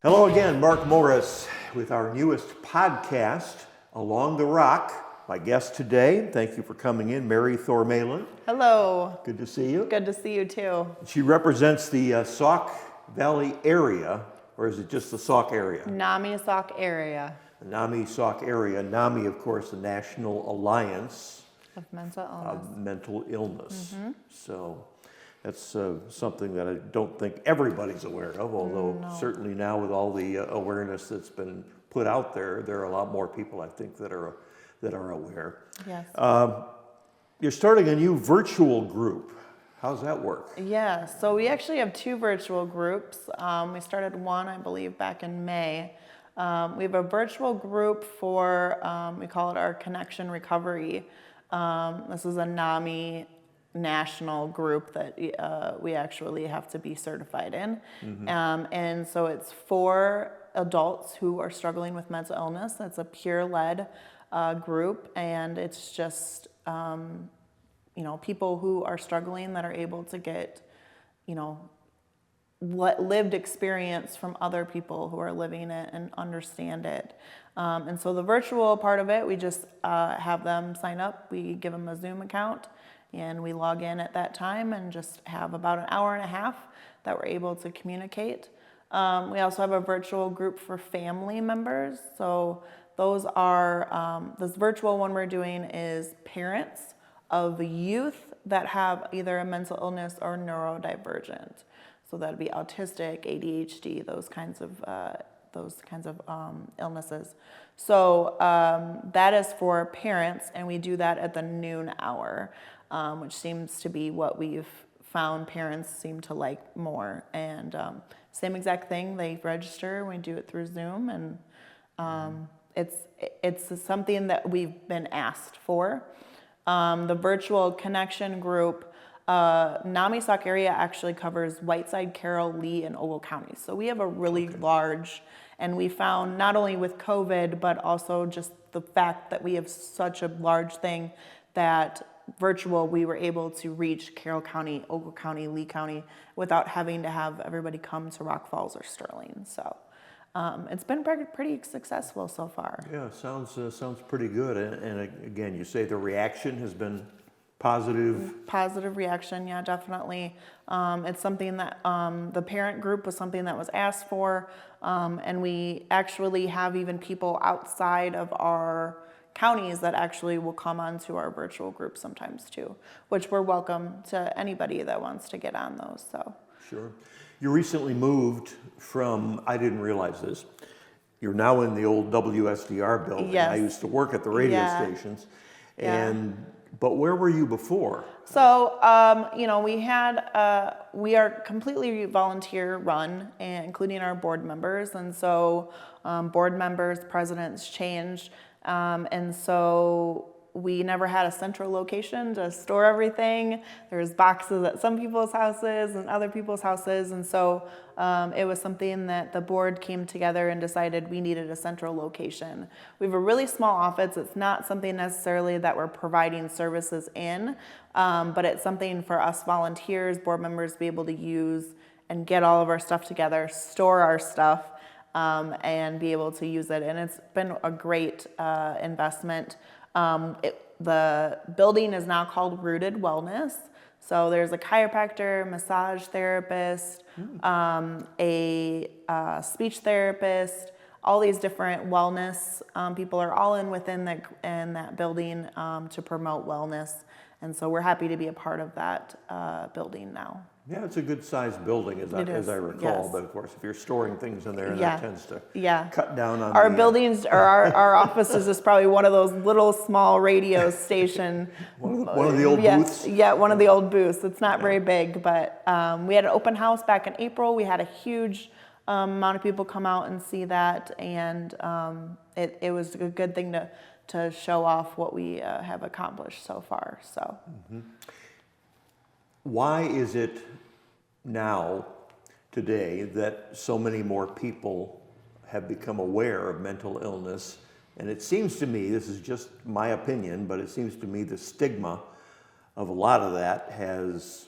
Hello again, Mark Morris with our newest podcast, Along the Rock. My guest today, thank you for coming in, Mary Thormahlen. Hello. Good to see you. Good to see you too. She represents the Sauk Valley area, or is it just the Sauk area? NAMI Sauk Area. The NAMI Sauk Area. NAMI, of course, the National Alliance Of mental illness. of Mental Illness. So that's something that I don't think everybody's aware of, although certainly now with all the awareness that's been put out there, there are a lot more people, I think, that are aware. Yes. You're starting a new virtual group. How's that work? Yeah, so we actually have two virtual groups. We started one, I believe, back in May. We have a virtual group for, we call it our Connection Recovery. This is a NAMI national group that we actually have to be certified in. And so it's for adults who are struggling with mental illness. That's a peer-led group, and it's just people who are struggling that are able to get lived experience from other people who are living it and understand it. And so the virtual part of it, we just have them sign up. We give them a Zoom account and we log in at that time and just have about an hour and a half that we're able to communicate. We also have a virtual group for family members. So those are, this virtual one we're doing is parents of youth that have either a mental illness or neurodivergent. So that'd be autistic, ADHD, those kinds of illnesses. So that is for parents, and we do that at the noon hour, which seems to be what we've found parents seem to like more. And same exact thing, they register, we do it through Zoom, and it's something that we've been asked for. The virtual connection group, NAMI Sauk Area actually covers Whiteside, Carroll, Lee, and Ogle counties. So we have a really large, and we found not only with COVID, but also just the fact that we have such a large thing that virtual, we were able to reach Carroll County, Ogle County, Lee County without having to have everybody come to Rock Falls or Sterling. So it's been pretty successful so far. Yeah, sounds pretty good. And again, you say the reaction has been positive? Positive reaction, yeah, definitely. It's something that the parent group was something that was asked for, and we actually have even people outside of our counties that actually will come onto our virtual group sometimes too, which we're welcome to anybody that wants to get on those. So sure. You recently moved from, I didn't realize this, you're now in the old WSDR building. Yes. I used to work at the radio stations. But where were you before? So, we are completely volunteer run, including our board members. And so board members, presidents changed. And so we never had a central location to store everything. There's boxes at some people's houses and other people's houses. And so it was something that the board came together and decided we needed a central location. We have a really small office. It's not something necessarily that we're providing services in, but it's something for us volunteers, board members to be able to use and get all of our stuff together, store our stuff, and be able to use it. And it's been a great investment. The building is now called Rooted Wellness. So there's a chiropractor, massage therapist, a speech therapist, all these different wellness people are all within that building to promote wellness. And so we're happy to be a part of that building now. Yeah, it's a good-sized building, as I recall. Yes. But of course, if you're storing things in there, that tends to cut down on our buildings. Or our offices is probably one of those little small radio station. one of the old booths. Yeah, one of the old booths. It's not very big, but we had an open house back in April. We had a huge amount of people come out and see that, and it was a good thing to show off what we have accomplished so far. So. Why is it now, today, that so many more people have become aware of mental illness? And it seems to me, this is just my opinion, but it seems to me the stigma of a lot of that has,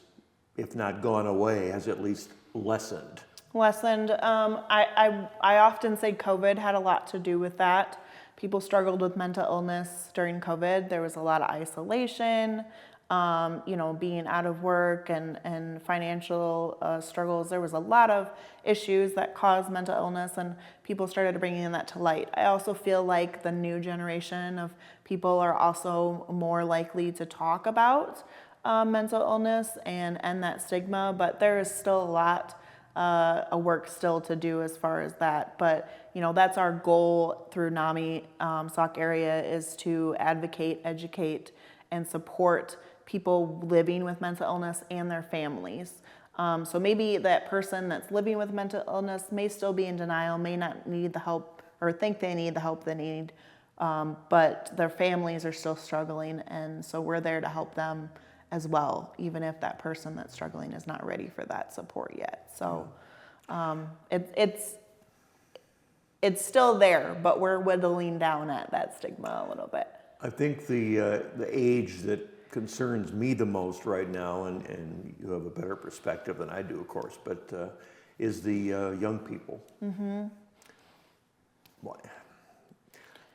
if not gone away, has at least lessened. Lessened. I often say COVID had a lot to do with that. People struggled with mental illness during COVID. There was a lot of isolation, being out of work and financial struggles. There was a lot of issues that caused mental illness, and people started bringing that to light. I also feel like the new generation of people are also more likely to talk about mental illness and end that stigma, but there is still a lot of work still to do as far as that. But, that's our goal through NAMI Sauk Area, is to advocate, educate, and support people living with mental illness and their families. So maybe that person that's living with mental illness may still be in denial, may not need the help or think they need the help they need, but their families are still struggling, and so we're there to help them as well, even if that person that's struggling is not ready for that support yet. So it's still there, but we're whittling down at that stigma a little bit. I think the age that concerns me the most right now, and you have a better perspective than I do, of course, but is the young people. Mm-hmm. Well,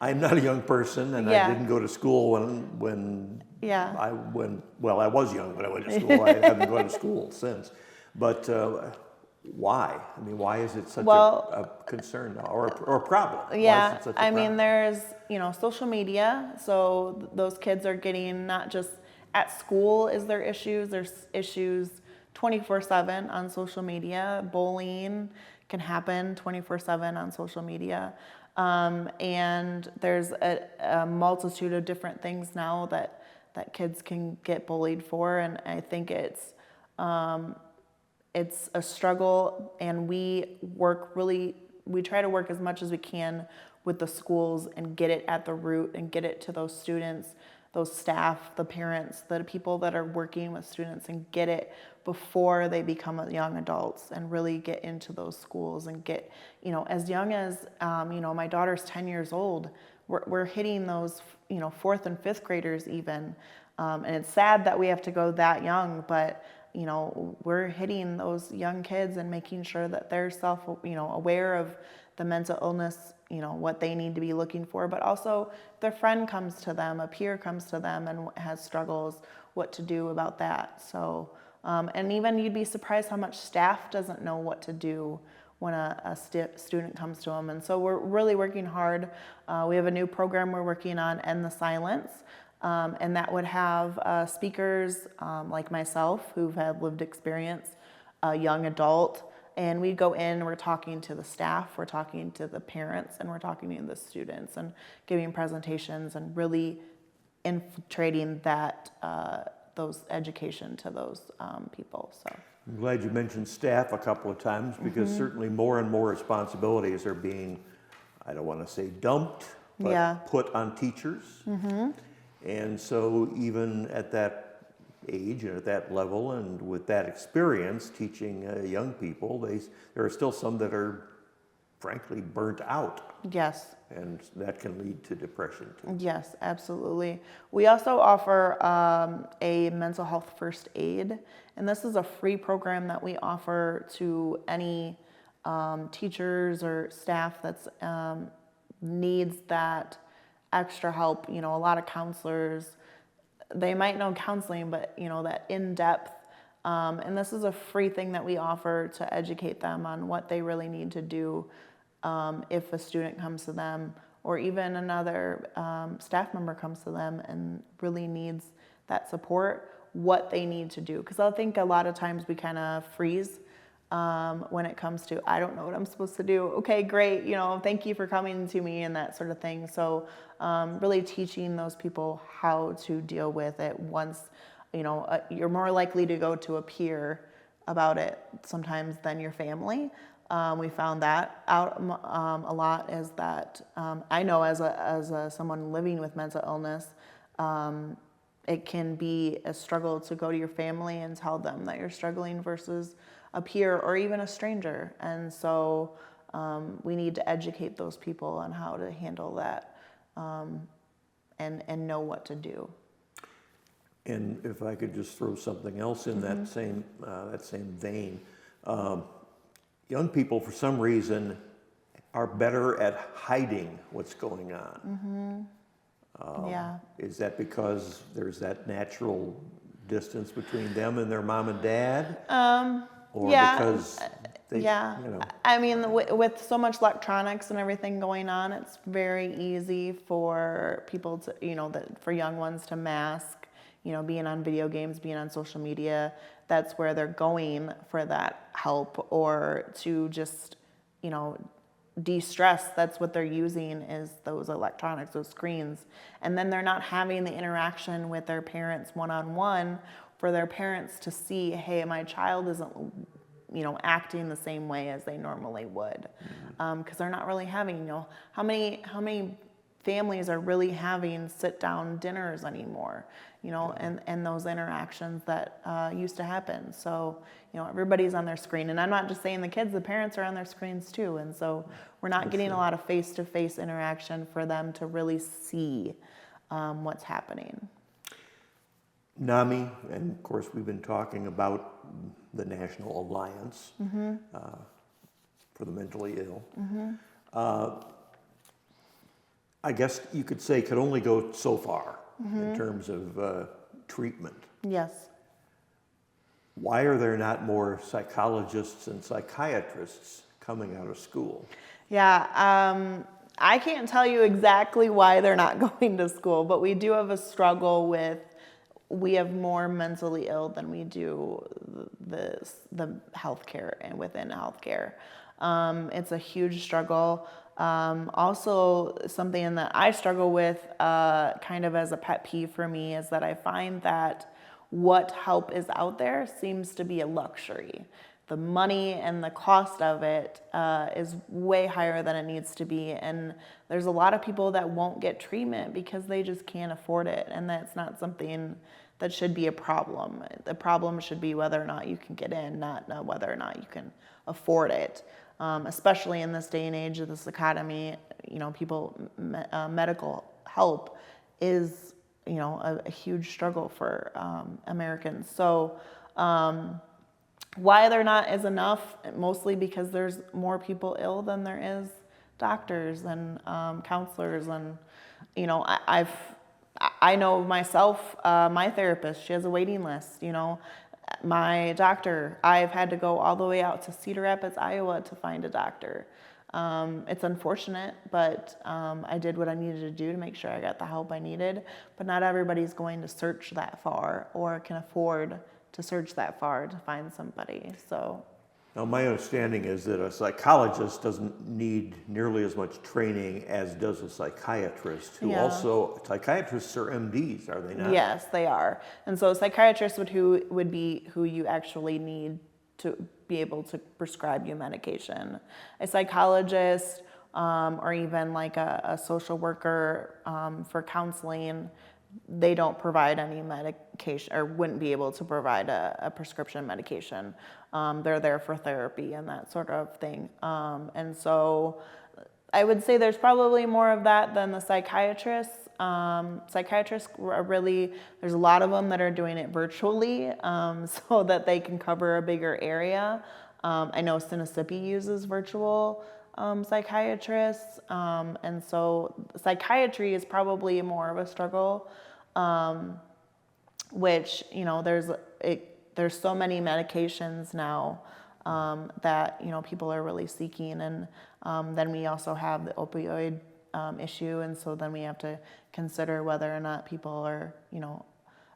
I'm not a young person, and I didn't go to school when I was young when I went to school. I haven't gone to school since. But why? I mean, why is it such a concern now, or a problem? Yeah, Why is it such a problem? there's social media, so those kids are getting not just at school is there issues. There's issues 24/7 on social media. Bullying can happen 24/7 on social media. And there's a multitude of different things now that kids can get bullied for, and I think it's a struggle, and we try to work as much as we can with the schools and get it at the root and get it to those students, those staff, the parents, the people that are working with students, and get it before they become young adults, and really get into those schools and get, as young as, my daughter's 10 years old, we're hitting those, 4th and 5th graders even. And it's sad that we have to go that young, but, we're hitting those young kids and making sure that they're aware of the mental illness, what they need to be looking for, but also their friend comes to them, a peer comes to them and has struggles, what to do about that. So, and even you'd be surprised how much staff doesn't know what to do when a student comes to them. And so we're really working hard. We have a new program we're working on, End the Silence, and that would have speakers like myself who've had lived experience, a young adult, and we go in, we're talking to the staff, we're talking to the parents, and we're talking to the students and giving presentations and really infiltrating that those education to those people. So I'm glad you mentioned staff a couple of times, because certainly more and more responsibilities are being, I don't want to say dumped, but put on teachers. And so even at that age and at that level and with that experience teaching young people, there are still some that are frankly burnt out. Yes. And that can lead to depression too. Yes, absolutely. We also offer a mental health first aid, and this is a free program that we offer to any teachers or staff that's needs that extra help. A lot of counselors, they might know counseling, but that in-depth, and this is a free thing that we offer to educate them on what they really need to do if a student comes to them, or even another staff member comes to them and really needs that support, what they need to do. Because I think a lot of times we kind of freeze when it comes to, I don't know what I'm supposed to do. Okay, great, thank you for coming to me, and that sort of thing. So really teaching those people how to deal with it once, you're more likely to go to a peer about it sometimes than your family. We found that out a lot, is that I know as someone living with mental illness, it can be a struggle to go to your family and tell them that you're struggling versus a peer or even a stranger. And so we need to educate those people on how to handle that and know what to do. And if I could just throw something else in that same vein, young people, for some reason, are better at hiding what's going on. Yeah. Is that because there's that natural distance between them and their mom and dad? Or Yeah. because they, Yeah. you know, I mean, with so much electronics and everything going on, it's very easy for people to, for young ones to mask, being on video games, being on social media. That's where they're going for that help, or to just, de-stress. That's what they're using, is those electronics, those screens. And then they're not having the interaction with their parents one-on-one, for their parents to see, hey, my child isn't acting the same way as they normally would, because they're not really having, how many families are really having sit-down dinners anymore, and those interactions that used to happen. So, everybody's on their screen, and I'm not just saying the kids, the parents are on their screens too, and so we're not getting a lot of face-to-face interaction for them to really see what's happening. NAMI, and of course we've been talking about the National Alliance for the Mentally Ill. I guess you could say could only go so far in terms of treatment. Yes. Why are there not more psychologists and psychiatrists coming out of school? Yeah, I can't tell you exactly why they're not going to school, but we do have a struggle with, we have more mentally ill than we do the healthcare and within healthcare. It's a huge struggle. Also, something that I struggle with kind of as a pet peeve for me is that I find that what help is out there seems to be a luxury. The money and the cost of it is way higher than it needs to be. And there's a lot of people that won't get treatment because they just can't afford it. And that's not something that should be a problem. The problem should be whether or not you can get in, not whether or not you can afford it. Especially in this day and age of this economy, medical help is, a huge struggle for Americans. So why there not is enough, mostly because there's more people ill than there is doctors and counselors. And, I know myself, my therapist, she has a waiting list, My doctor, I've had to go all the way out to Cedar Rapids, Iowa to find a doctor. It's unfortunate, but I did what I needed to do to make sure I got the help I needed. But not everybody's going to search that far or can afford to search that far to find somebody. So, now my understanding is that a psychologist doesn't need nearly as much training as does a psychiatrist, who also, psychiatrists are MDs, are they not? Yes, they are. And so a psychiatrist would be who you actually need to be able to prescribe you medication. A psychologist or even like a social worker for counseling, they don't provide any medication, or wouldn't be able to provide a prescription medication. They're there for therapy and that sort of thing. And so I would say there's probably more of that than the psychiatrists. Psychiatrists are really, there's a lot of them that are doing it virtually so that they can cover a bigger area. I know Sinisippi uses virtual psychiatrists, and so psychiatry is probably more of a struggle, which, there's so many medications now that, people are really seeking. And then we also have the opioid issue, and so then we have to consider whether or not people are,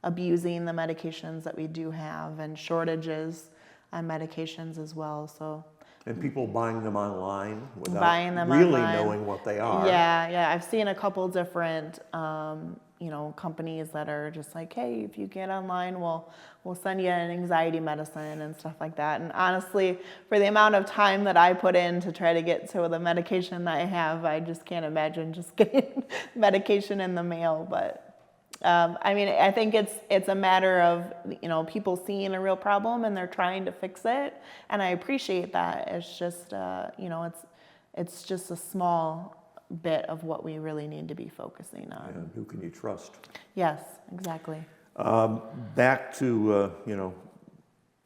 abusing the medications that we do have, and shortages on medications as well. So. And people buying them online without really knowing what they are. Yeah. I've seen a couple different, companies that are just like, hey, if you get online, we'll send you an anxiety medicine and stuff like that. And honestly, for the amount of time that I put in to try to get to the medication that I have, I just can't imagine just getting medication in the mail. But I think it's a matter of, people seeing a real problem and they're trying to fix it. And I appreciate that. It's just, it's just a small bit of what we really need to be focusing on. And who can you trust? Yes, exactly. Back to,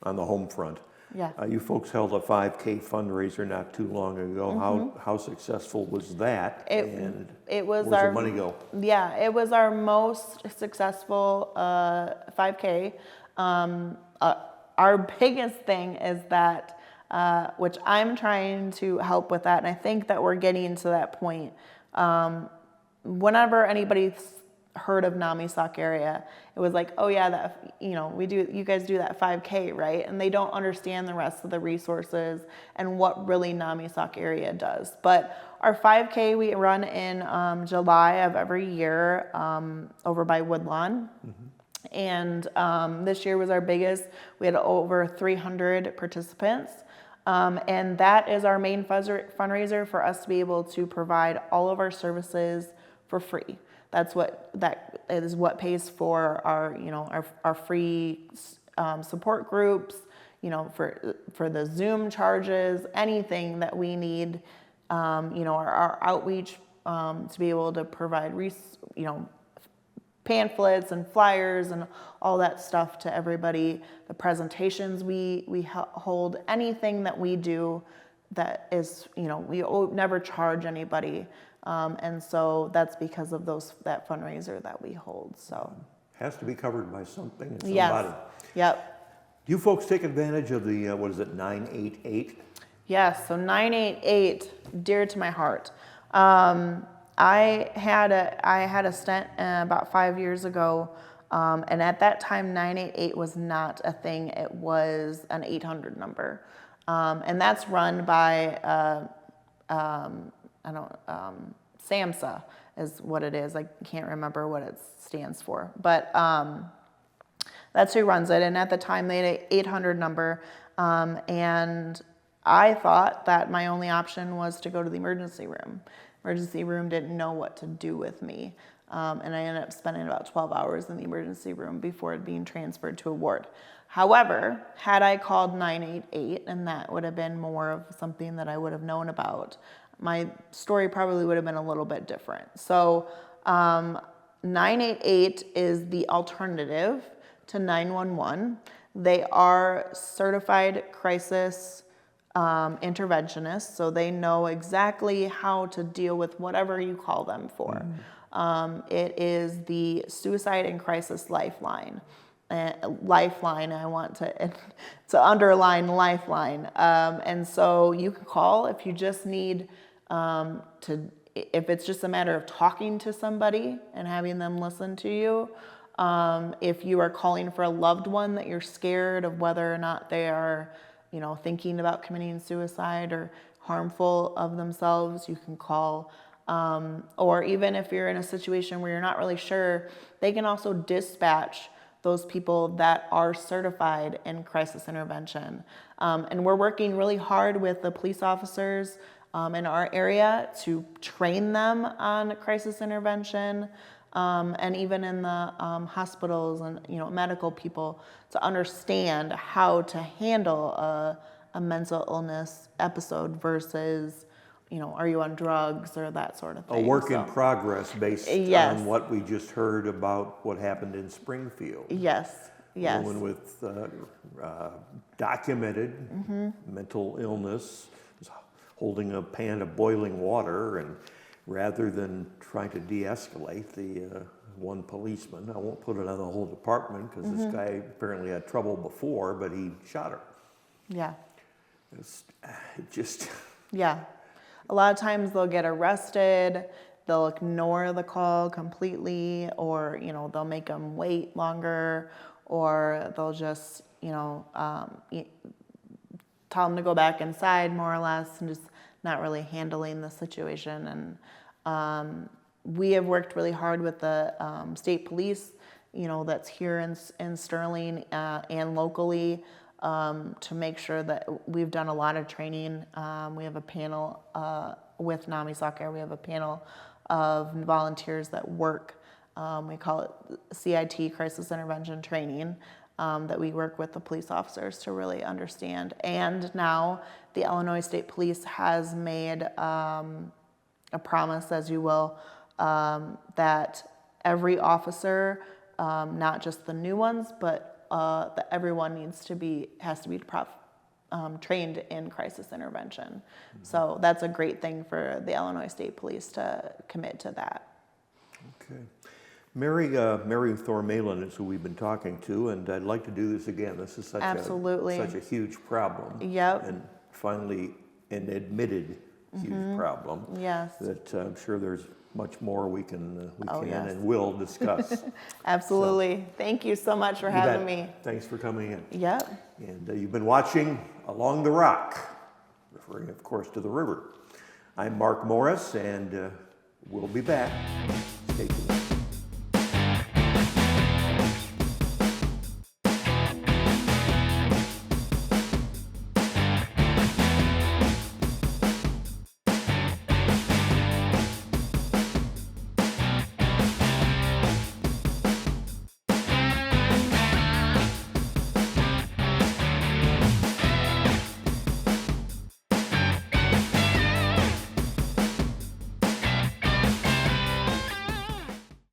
on the home front. Yeah. You folks held a 5K fundraiser not too long ago. How successful was that? And It was where's our the money go? Yeah, it was our most successful 5K. Our biggest thing is that, which I'm trying to help with that, and I think that we're getting to that point. Whenever anybody's heard of NAMI Sauk Area, it was like, oh yeah, that, you guys do that 5K, right? And they don't understand the rest of the resources and what really NAMI Sauk Area does. But our 5K we run in July of every year over by Woodlawn. And this year was our biggest. We had over 300 participants. And that is our main fundraiser for us to be able to provide all of our services for free. That is what pays for our free support groups, for the Zoom charges, anything that we need, our outreach to be able to provide pamphlets and flyers and all that stuff to everybody. The presentations we hold, anything that we do that is, we never charge anybody. And so that's because of that fundraiser that we hold. So Has to be covered by something and somebody. yes, yep. Do you folks take advantage of the, 988? Yes, so 988, dear to my heart. I had a stint about 5 years ago, and at that time 988 was not a thing. It was an 800 number, and that's run by SAMHSA is what it is. I can't remember what it stands for, but that's who runs it. And at the time they had an 800 number, and I thought that my only option was to go to the emergency room. Emergency room didn't know what to do with me, and I ended up spending about 12 hours in the emergency room before being transferred to a ward. However, had I called 988, and that would have been more of something that I would have known about, my story probably would have been a little bit different. So 988 is the alternative to 911. They are certified crisis interventionists, so they know exactly how to deal with whatever you call them for. It is the suicide and crisis lifeline. Lifeline, I want to underline lifeline. And so you can call if you just need if it's just a matter of talking to somebody and having them listen to you. If you are calling for a loved one that you're scared of whether or not they are, thinking about committing suicide or harmful of themselves, you can call. Or even if you're in a situation where you're not really sure, they can also dispatch those people that are certified in crisis intervention. And we're working really hard with the police officers in our area to train them on crisis intervention, and even in the hospitals and medical people to understand how to handle a mental illness episode versus are you on drugs or that sort of thing. A work in progress based on what we just heard about what happened in Springfield. Yes. A woman with documented mental illness holding a pan of boiling water, and rather than trying to de-escalate, the one policeman, I won't put it on the whole department because this guy apparently had trouble before, but he shot her. Yeah. It just... Yeah. A lot of times they'll get arrested, they'll ignore the call completely, or, they'll make them wait longer, or they'll just, tell them to go back inside more or less and just not really handling the situation. And we have worked really hard with the state police, that's here in Sterling and locally, to make sure that we've done a lot of training. We have a panel with NAMI Sauk Area. We have a panel of volunteers that work. We call it CIT, Crisis Intervention Training, that we work with the police officers to really understand. And now the Illinois State Police has made a promise, as you will, that every officer, not just the new ones, but that everyone has to be trained in crisis intervention. So that's a great thing for the Illinois State Police to commit to that. Okay. Mary Thormahlen is who we've been talking to, and I'd like to do this again. This is such a huge problem. Yep. And finally an admitted huge problem. Yes. That I'm sure there's much more we can Yes. and will discuss. Absolutely. Thank you so much for having me. Thanks for coming in. Yep. And you've been watching Along the Rock, referring, of course, to the river. I'm Mark Morris, and we'll be back. Stay tuned.